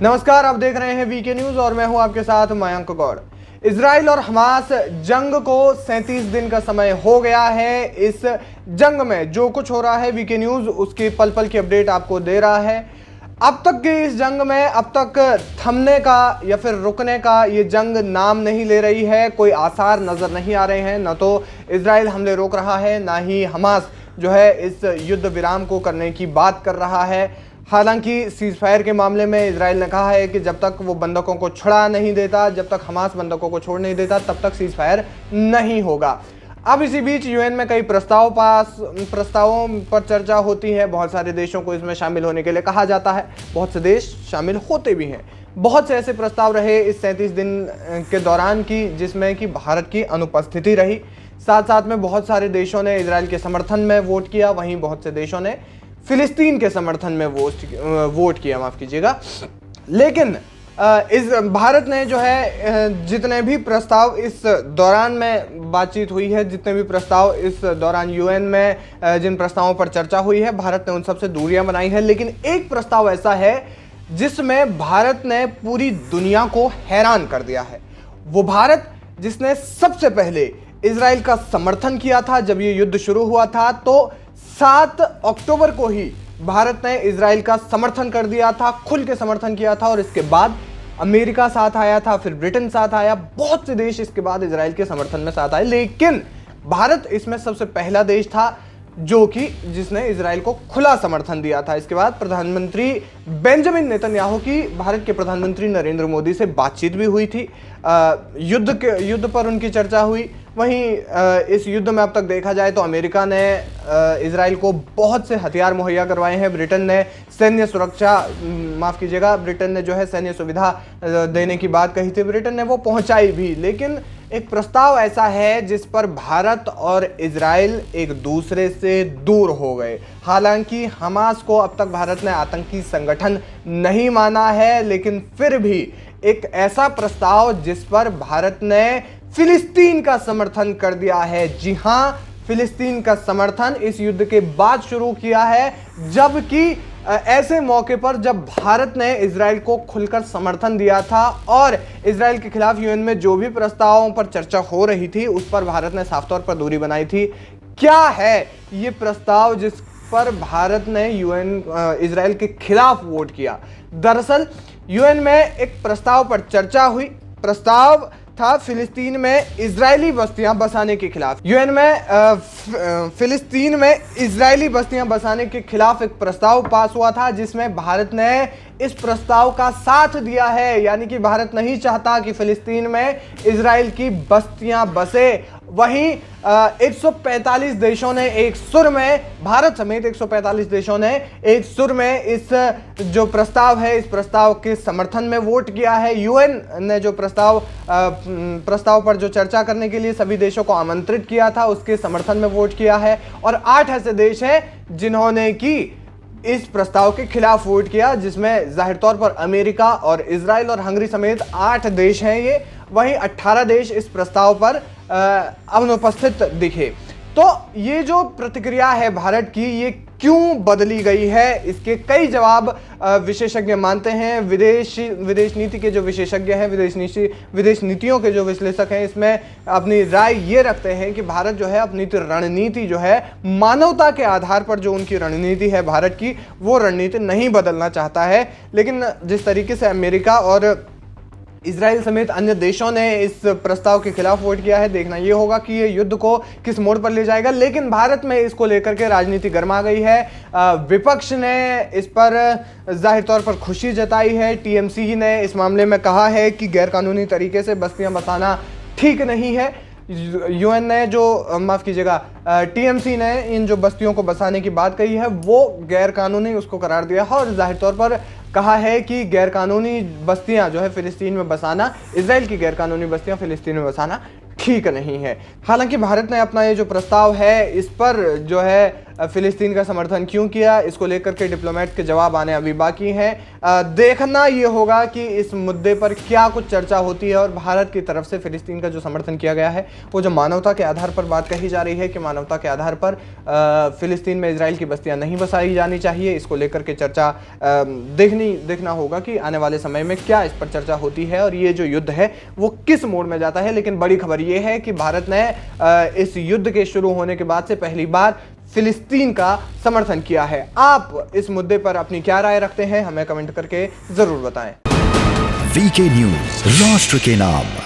नमस्कार, आप देख रहे हैं वीके न्यूज और मैं हूं आपके साथ मयंक गौड़। इजराइल और हमास जंग को 37 दिन का समय हो गया है। इस जंग में जो कुछ हो रहा है वीके न्यूज उसकी पल पल की अपडेट आपको दे रहा है। अब तक की इस जंग में अब तक थमने का या फिर रुकने का ये जंग नाम नहीं ले रही है। कोई आसार नजर नहीं आ रहे हैं। न तो इजराइल हमले रोक रहा है, ना ही हमास जो है इस युद्ध विराम को करने की बात कर रहा है। हालांकि सीज फायर के मामले में इजराइल ने कहा है कि जब तक वो बंधकों को छुड़ा नहीं देता, जब तक हमास बंधकों को छोड़ नहीं देता, तब तक सीज फायर नहीं होगा। अब इसी बीच यूएन में कई प्रस्तावों पर चर्चा होती है। बहुत सारे देशों को इसमें शामिल होने के लिए कहा जाता है। बहुत से देश शामिल होते भी हैं। बहुत से ऐसे प्रस्ताव रहे इस 37 दिन के दौरान की जिसमें कि भारत की अनुपस्थिति रही। साथ साथ में बहुत सारे देशों ने इजराइल के समर्थन में वोट किया, वहीं बहुत से देशों ने फिलिस्तीन के समर्थन में वोट किया, माफ कीजिएगा। लेकिन इस भारत ने जो है जितने भी प्रस्ताव इस दौरान में बातचीत हुई है, जितने भी प्रस्ताव इस दौरान यूएन में जिन प्रस्तावों पर चर्चा हुई है, भारत ने उन सबसे दूरियां बनाई है। लेकिन एक प्रस्ताव ऐसा है जिसमें भारत ने पूरी दुनिया को हैरान कर दिया है। वो भारत जिसने सबसे पहले इजराइल का समर्थन किया था जब ये युद्ध शुरू हुआ था, तो 7 अक्टूबर को ही भारत ने इजराइल का समर्थन कर दिया था, खुल के समर्थन किया था। और इसके बाद अमेरिका साथ आया था, फिर ब्रिटेन साथ आया, बहुत से देश इसके बाद इजराइल के समर्थन में साथ आए। लेकिन भारत इसमें सबसे पहला देश था जो कि जिसने इजराइल को खुला समर्थन दिया था। इसके बाद प्रधानमंत्री बेंजामिन नेतन्याहू की भारत के प्रधानमंत्री नरेंद्र मोदी से बातचीत भी हुई थी। युद्ध पर उनकी चर्चा हुई। वहीं इस युद्ध में अब तक देखा जाए तो अमेरिका ने इजराइल को बहुत से हथियार मुहैया करवाए हैं। ब्रिटेन ने सैन्य सुरक्षा, माफ कीजिएगा, ब्रिटेन ने जो है सैन्य सुविधा देने की बात कही थी, ब्रिटेन ने वो पहुंचाई भी। लेकिन एक प्रस्ताव ऐसा है जिस पर भारत और इजराइल एक दूसरे से दूर हो गए। हालांकि हमास को अब तक भारत ने आतंकी संगठन नहीं माना है, लेकिन फिर भी एक ऐसा प्रस्ताव जिस पर भारत ने फिलिस्तीन का समर्थन कर दिया है। जी हां, फिलिस्तीन का समर्थन इस युद्ध के बाद शुरू किया है, जबकि ऐसे मौके पर जब भारत ने इजराइल को खुलकर समर्थन दिया था और इजराइल के खिलाफ यूएन में जो भी प्रस्तावों पर चर्चा हो रही थी उस पर भारत ने साफ तौर पर दूरी बनाई थी। क्या है ये प्रस्ताव जिस पर भारत ने इजराइल के खिलाफ वोट किया? दरअसल यूएन में एक प्रस्ताव पर चर्चा हुई। प्रस्ताव था फिलिस्तीन में इजरायली बस्तियां बसाने के खिलाफ। यूएन में फिलिस्तीन में इजरायली बस्तियां बसाने के खिलाफ एक प्रस्ताव पास हुआ था, जिसमें भारत ने इस प्रस्ताव का साथ दिया है। यानी कि भारत नहीं चाहता कि फिलिस्तीन में इजराइल की बस्तियां बसे। वहीं 145 देशों ने एक सुर में, भारत समेत 145 देशों ने एक सुर में इस जो प्रस्ताव है, इस प्रस्ताव के समर्थन में वोट किया है। यूएन ने जो प्रस्ताव पर जो चर्चा करने के लिए सभी देशों को आमंत्रित किया था, उसके समर्थन में वोट किया है। और 8 ऐसे देश हैं जिन्होंने कि इस प्रस्ताव के खिलाफ वोट किया, जिसमें जाहिर तौर पर अमेरिका और इजराइल और हंगरी समेत 8 देश हैं ये। वहीं 18 देश इस प्रस्ताव पर अनुपस्थित दिखे। तो ये जो प्रतिक्रिया है भारत की, ये क्यों बदली गई है, इसके कई जवाब विशेषज्ञ मानते हैं। विदेश नीति के जो विशेषज्ञ हैं, विदेश नीतियों के जो विश्लेषक हैं, इसमें अपनी राय ये रखते हैं कि भारत जो है अपनी रणनीति जो है, मानवता के आधार पर जो उनकी रणनीति है भारत की, वो रणनीति नहीं बदलना चाहता है। लेकिन जिस तरीके से अमेरिका और इजराइल समेत अन्य देशों ने इस प्रस्ताव के खिलाफ वोट किया है, देखना यह होगा कि ये युद्ध को किस मोड़ पर ले जाएगा। लेकिन भारत में इसको लेकर के राजनीति गर्मा गई है। विपक्ष ने इस पर जाहिर तौर पर खुशी जताई है। टीएमसी ने इस मामले में कहा है कि गैरकानूनी तरीके से बस्तियां बसाना ठीक नहीं है। यूएन ने जो, माफ कीजिएगा, टीएमसी ने इन जो बस्तियों को बसाने की बात कही है वो गैर कानूनी उसको करार दिया है और जाहिर तौर पर कहा है कि गैरकानूनी बस्तियां जो है फिलिस्तीन में बसाना, इजराइल की गैरकानूनी बस्तियां फिलिस्तीन में बसाना ठीक नहीं है। हालांकि भारत ने अपना ये जो प्रस्ताव है इस पर जो है फिलिस्तीन का समर्थन क्यों किया, इसको लेकर के डिप्लोमेट के जवाब आने अभी बाकी हैं। देखना ये होगा कि इस मुद्दे पर क्या कुछ चर्चा होती है और भारत की तरफ से फिलिस्तीन का जो समर्थन किया गया है वो जो मानवता के आधार पर बात कही जा रही है कि मानवता के आधार पर फिलिस्तीन में इजराइल की बस्तियां नहीं बसाई जानी चाहिए, इसको लेकर के चर्चा देखना होगा कि आने वाले समय में क्या इस पर चर्चा होती है और ये जो युद्ध है वो किस मोड़ में जाता है। लेकिन बड़ी खबर ये है कि भारत ने इस युद्ध के शुरू होने के बाद से पहली बार फिलिस्तीन का समर्थन किया है। आप इस मुद्दे पर अपनी क्या राय रखते हैं, हमें कमेंट करके जरूर बताएं। वीके न्यूज, राष्ट्र के नाम।